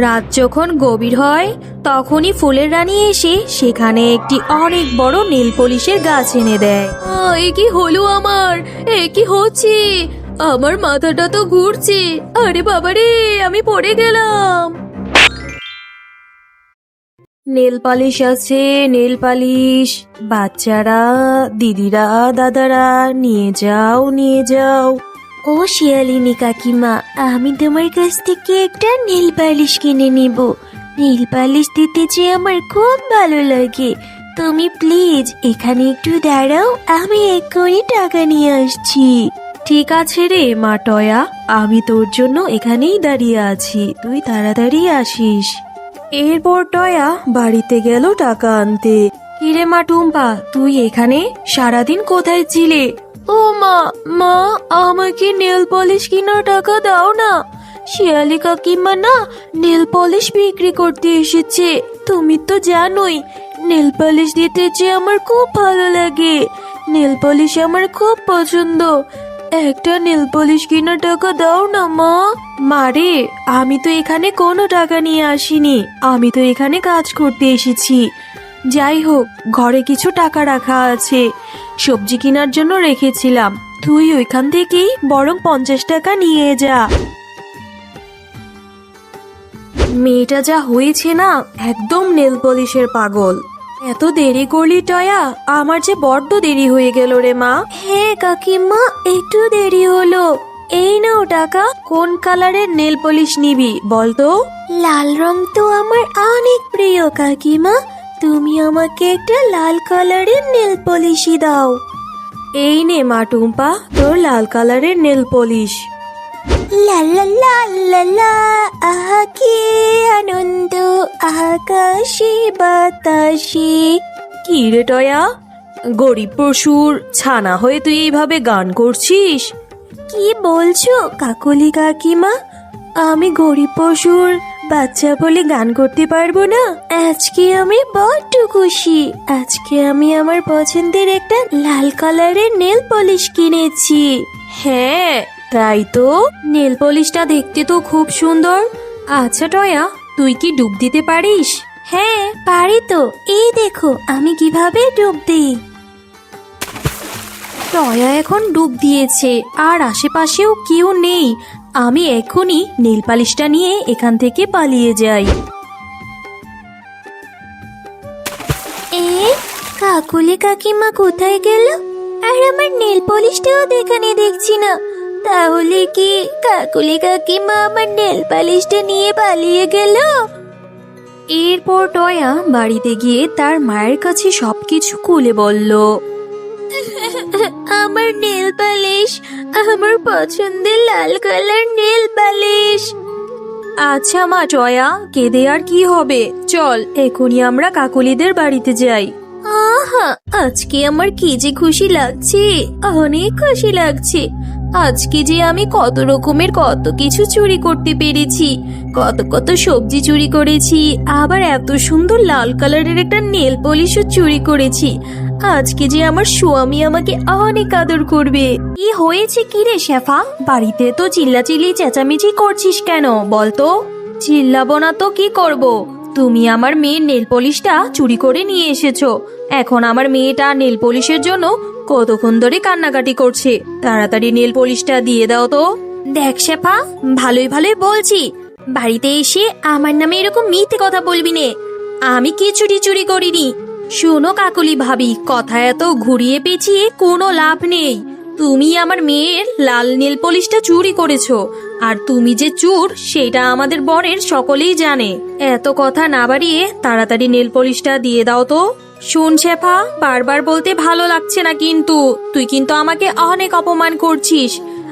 রাত যখন গভীর হয় তখনই ফুলের রানী এসে সেখানে একটি অনেক বড় নীল পলিশের গাছ এনে দেয়। এ কি হলো আমার? এ কি হচ্ছে? আমার মাথাটা তো ঘুরছে। আরে বাবারে, আমি পড়ে গেলাম। নেল পালিশ আছে, নেল পালিশ। বাচ্চারা, দিদিরা, দাদারা, নিয়ে যাও নিয়ে যাও। ও শিয়ালিনী কাকিমা, আমি তোমার কাছ থেকে একটা নেল পালিশ কিনে নিব। নেল পালিশ দিতে যে আমার খুব ভালো লাগে। তুমি প্লিজ এখানে একটু দাঁড়াও, আমি এক্ষুনি টাকা নিয়ে আসছি। ঠিক আছে রে মা টয়া, আমি তোর জন্য এখানেই দাঁড়িয়ে আছি, তুই তাড়াতাড়ি আসিস। এরপর টয়া বাড়িতে গেল টাকা আনতে। কিরে মা টুম্পা, তুই এখানে সারাদিন কোথায় ছিলে? ও মা, মা আমাকে নেল পলিশ কেনার টাকা দাও না। শিয়ালি কাকিমা না নেল পলিশ বিক্রি করতে এসেছে। তুমি তো জানোই নেল পলিশ দিতে যে আমার খুব ভালো লাগে। নেল পলিশ আমার খুব পছন্দ। একটা নেল পলিশ কেনার টাকা দাও না মা। মারে, আমি তো এখানে কোনো টাকা নিয়ে আসিনি, আমি তো এখানে কাজ করতে এসেছি। যাই হোক, ঘরে কিছু টাকা রাখা আছে, সবজি কেনার জন্য রেখেছিলাম। তুই ওইখান থেকেই বরং 50 টাকা নিয়ে যা। মেয়েটা যা হয়েছে না, একদম নেল পলিশের পাগল। এত দেরি করলি টয়া, আমার যে বড্ড দেরি হয়ে গেল রে মা। হ্যাঁ কাকিমা, একটু দেরি হলো। এই নাও টাকা। কোন কালারের নেল পলিশ নিবি বলতো? লাল রং তো আমার অনেক প্রিয় কাকিমা, তুমি আমাকে একটা লাল কালারের নেল পলিশই দাও। এই নে মা টুম্পা, তোর লাল কালারের নেল পলিশ। লা লা লা লা লা, আহা কি আনন্দ আকাশে বাতাসে। কি রে টয়া, গরিব পশুর ছানা হয়ে তুই এইভাবে গান করছিস? কি বলছো কাকলি কাকিমা? আমি গরিব পশুর বাচ্চা বলে গান করতে পারবো না? আজকে আমি বড্ড খুশি। আজকে আমি আমার পছন্দের একটা লাল কালারের নেল পলিশ কিনেছি। হ্যাঁ তাই তো, নেল পলিশটা দেখতে তো খুব সুন্দর। আচ্ছা টয়া, তুই কি ডুব দিতে পারিস? হ্যাঁ পারি তো, এই দেখো আমি কিভাবে ডুব দিই। টয়া এখন ডুব দিয়েছে, আর আশেপাশেও কেউ নেই। আমি এখনই নেল পালিশটা নিয়ে এখান থেকে পালিয়ে যাই। কাকুলি কাকিমা কোথায় গেল? আর আমার নেল পলিশটাও এখানে দেখছি না। তাহলে কি কাকুলি কাকিমা আমার নেল পালিশটা নিয়ে পালিয়ে গেল? এরপর টয়া বাড়িতে গিয়ে তার মায়ের কাছে সবকিছু খুলে বলল। আমার নেল পালিশ, আমার পছন্দের লাল কালার নেল পালিশ। আচ্ছা মা টয়া, কেঁদে আর কি হবে, চল এখনই আমরা কাকুলিদের বাড়িতে যাই। আহা, আজকে আমার কি যে খুশি লাগছে, অনেক খুশি লাগছে। আজকে যে আমি কত রকমের কত কিছু চুরি করতে পেরেছি, কত কত সবজি চুরি করেছি, আবার এত সুন্দর লাল কালারের একটা নেল পলিশও চুরি করেছি। আজকে যে আমার স্বামী আমাকে অনেক আদর করবে। কি হয়েছে কি রে শেফা, বাড়িতে তো চিল্লাচিল্লি চেঁচামেচি করছিস কেন বলতো? চিল্লাবো না তো কি করব? তুমি আমার মেয়ের নেল পলিশটা চুরি করে নিয়ে এসেছো। এখন আমার মেয়েটা নেল পলিশের জন্য কতক্ষণ ধরে কান্নাকাটি করছে। তাড়াতাড়ি নেল পলিশটা দিয়ে দাও তো। দেখ শেফা, ভালোই ভালোই বলছি, বাড়িতে এসে আমার নামে এরকম মিথ্যে কথা বলবি নে। আমি কিছুটি চুরি করিনি। শোনো কাকুলি ভাবি, কথা এত ঘুরিয়ে পেঁচিয়ে কোনো লাভ নেই। তুমি আমার মেয়ের লাল নেল পলিশটা চুরি করেছো, আর তুমি যে চোর সেটা আমাদের বনের সকলেই জানে। এত কথা না বাড়িয়ে তাড়াতাড়ি নেল পলিশটা দিয়ে দাও তো। শুন শেফা, বারবার বলতে ভালো লাগছে না, কিন্তু তুই কিন্তু আমাকে অনেক অপমান করছিস।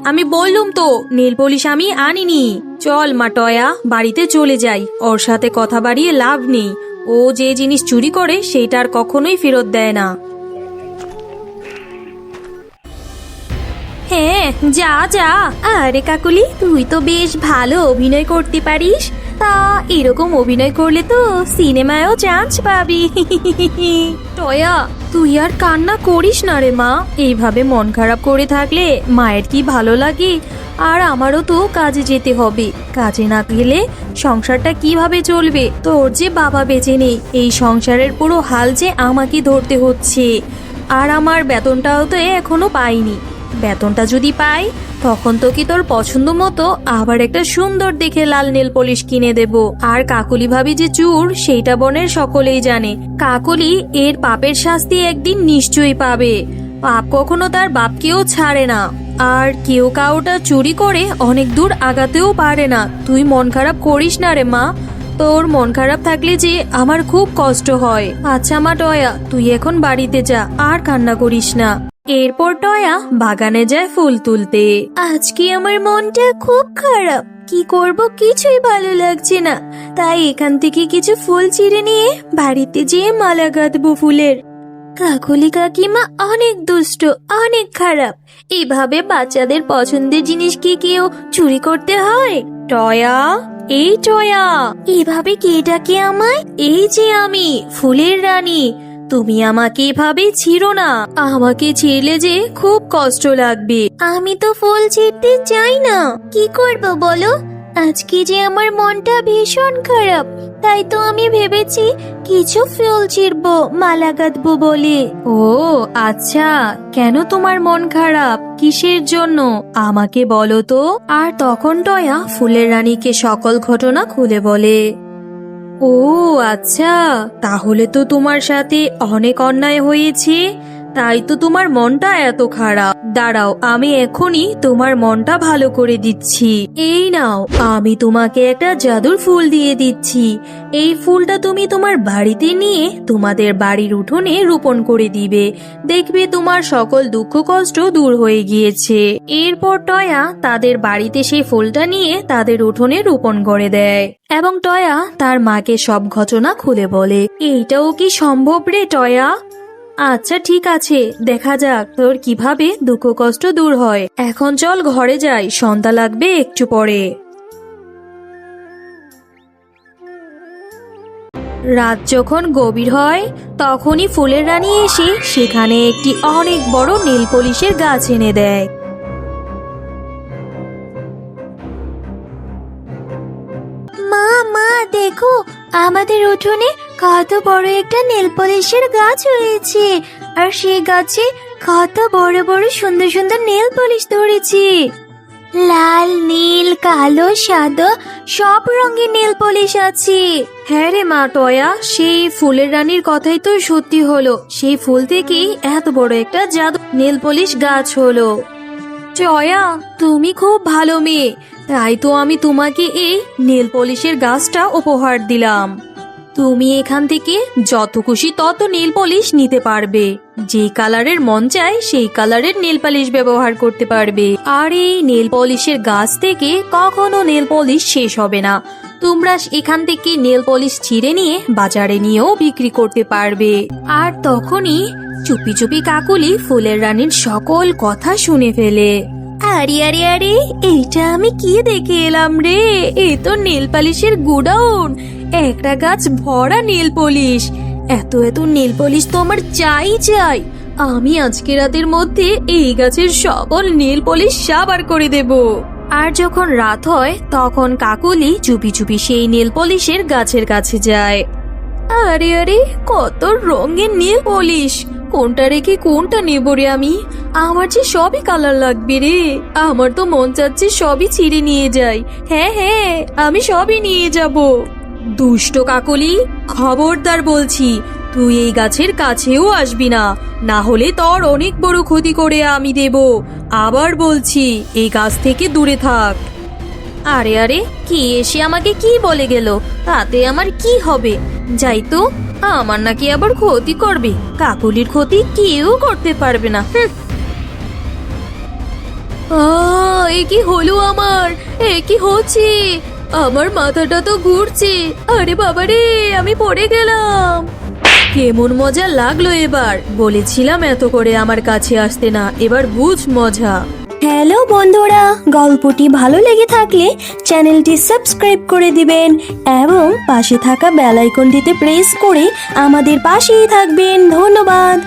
আমি বললুম তো নেল পলিশ আমি আনিনি। চল মা টয়া, বাড়িতে চলে যাই, ওর সাথে কথা বাড়িয়ে লাভ নেই। ও যে জিনিস চুরি করে সেটা আর কখনোই ফেরত দেয় না। হ্যাঁ যা যা। আরে কাকুলি, তুই তো বেশ ভালো অভিনয় করতে পারিস। তা এরকম অভিনয় করলে তো সিনেমায়ও চান্স পাবি। টয়া, তুই আর কান্না করিস না রে মা। এইভাবে মন খারাপ করে থাকলে মায়ের কি ভালো লাগে? আর আমারও তো কাজে যেতে হবে। কাজে না গেলে সংসারটা কিভাবে চলবে? তোর যে বাবা বেঁচে নেই, এই সংসারের পুরো হাল যে আমাকে ধরতে হচ্ছে। আর আমার বেতনটাও তো এখনো পাইনি। বেতনটা যদি পাই তখন তো কি তোর পছন্দ মতো আবার একটা সুন্দর দেখে লাল নেল পলিশ কিনে দেব। আর কাকলি ভাবি যে চুর, সেইটা বনের সকলেই জানে। কাকলি এর পাপের শাস্তি একদিন নিশ্চয়ই পাবে। পাপ কখনো তার বাপকেও ছাড়ে না। আর কেউ কাউটা চুরি করে অনেক দূর আগাতেও পারে না। তুই মন খারাপ করিস না রে মা। তোর মন খারাপ থাকলে যে আমার খুব কষ্ট হয়। আচ্ছা মা টয়া, তুই এখন বাড়িতে যা, আর কান্না করিস না। এরপর টয়া বাগানে যায় ফুল তুলতে। আজকে আমার মনটা খুব খারাপ, কি করব কিছুই ভালো লাগছে না। তাই এখান থেকে কিছু ফুল ছিঁড়ে নিয়ে বাড়িতে যেয়ে মালা গাঁথবো ফুলের। কাকলি কাকিমা অনেক দুষ্ট, অনেক খারাপ। এভাবে বাচ্চাদের পছন্দের জিনিস কি কেউ চুরি করতে হয়? টয়া, এই টয়া, এভাবে কে ডাকে আমায়? এই যে আমি, ফুলের রানী। তুমি আমাকে এভাবে ছিঁড়ো না, আমাকে ছিঁড়লে যে খুব কষ্ট লাগবে। আমি তো ফুল ছিঁড়তে চাই না, কি করব বলো? আজকে যে আমার মনটা ভীষণ খারাপ, তাই তো আমি ভেবেছি কিছু ফুল ছিঁড়বো, মালা গাঁথবো বলে। ও আচ্ছা, কেন তোমার মন খারাপ? কিসের জন্য আমাকে বলো তো। আর তখন টয়া ফুলের রানীকে সকল ঘটনা খুলে বলে। ও আচ্ছা, তাহলে তো তোমার সাথে অনেক অন্যায় হয়েছে, তাই তো তোমার মনটা এত খারাপ। দাঁড়াও, আমি এখনই তোমার মনটা ভালো করে দিচ্ছি। এই নাও, আমি তোমাকে একটা জাদুর ফুল দিয়ে দিচ্ছি। এই ফুলটা তুমি তোমার বাড়িতে নিয়ে তোমাদের বাড়ির উঠোনে রোপণ করে দিবে। দেখবে তোমার সকল দুঃখ কষ্ট দূর হয়ে গিয়েছে। এরপর টয়া তাদের বাড়িতে সেই ফুলটা নিয়ে তাদের উঠোনে রোপণ করে দেয়। এবং টয়া তার মাকে সব ঘটনা খুলে বলে। এইটাও কি সম্ভব রে টয়া? আচ্ছা ঠিক আছে, দেখা যাক তোর কিভাবে দুঃখ কষ্ট দূর হয়। এখন চল ঘরে যাই, সন্ধ্যা লাগবে একটু পরে। রাত যখন গভীর হয় তখনই ফুলের রানী এসে সেখানে একটি অনেক বড় নীল পলিশের গাছ এনে দেয়। মা মা দেখো, আমাদের উঠোনে কত বড় একটা নীল পলিশের গাছ হয়েছে। আর সেই গাছে কত বড় বড় সুন্দর সুন্দর নীল পলিশ ধরেছে। লাল, নীল, কালো, সাদা সব রঙের নীল পলিশ আছে। হ্যাঁ রে মা টয়া, সেই ফুলের রানীর কথাই তো সত্যি হলো। সেই ফুল থেকেই এত বড় একটা জাদু নীল পলিশ গাছ হলো। টয়া, তুমি খুব ভালো মেয়ে, তাই তো আমি তোমাকে এই নেল পলিশের গাছটা উপহার দিলাম। তুমি এখান থেকে যত খুশি তত নেল পলিশ নিতে পারবে। যে কালারের মন চায় সেই কালারের নেল পলিশ ব্যবহার করতে পারবে। আর এই নেল পলিশের গাছ থেকে কখনো নেল পলিশ শেষ হবে না। তোমরা এখান থেকে নেল পলিশ ছিঁড়ে নিয়ে বাজারে নিয়েও বিক্রি করতে পারবে। আর তখনই চুপি চুপি কাকুলি ফুলের রানীর সকল কথা শুনে ফেলে। আরে আরে আরে, এইটা আমি কি দেখে এলাম রে? এই তো নেল পলিশের গুডাউন, একটা গাছ ভরা নেল পলিশ। এত এত নেল পলিশ তো আমার চাই চাই। আমি আজকে রাতের মধ্যে এই গাছের সকল নেল পলিশ সাবার করে দেব। আর যখন রাত হয় তখন কাকুলি চুপি চুপি সেই নেল পলিশের গাছের কাছে যায়। আরে আরে, কত রঙের নেল পলিশ, কোনটা রেখে কোনটা নেব রে আমি? আমার যে সবই কালার লাগবে রে। আমার তো মন চাচ্ছে সবই ছিঁড়ে নিয়ে যাই। হ্যাঁ হ্যাঁ, আমি সবই নিয়ে যাব। দুষ্ট কাকলি, খবরদার বলছি, তুই এই গাছের কাছেও আসবি না, না হলে তোর অনেক বড় ক্ষতি করে আমি দেব। আবার বলছি, এই গাছ থেকে দূরে থাক। আরে আরে, কি এসে আমাকে কি বলে গেল? তাতে আমার কি হবে? যাই তো, আমার নাকি আবার ক্ষতি করবে। কাকুলির ক্ষতি কেউ করতে পারবে না। এ কি হলো আমার? এ কি হচ্ছে? আমার মাথাটা তো ঘুরছে। আরে বাবা রে, আমি পড়ে গেলাম। কেমন মজা লাগলো এবার? বলেছিলাম এত করে আমার কাছে আসতে না, এবার বুঝ মজা। হ্যালো বন্ধুরা, গল্পটি ভালো লেগে থাকলে চ্যানেলটি সাবস্ক্রাইব করে দিবেন এবং পাশে থাকা বেল আইকনটিতে প্রেস করে আমাদের পাশেই থাকবেন। ধন্যবাদ।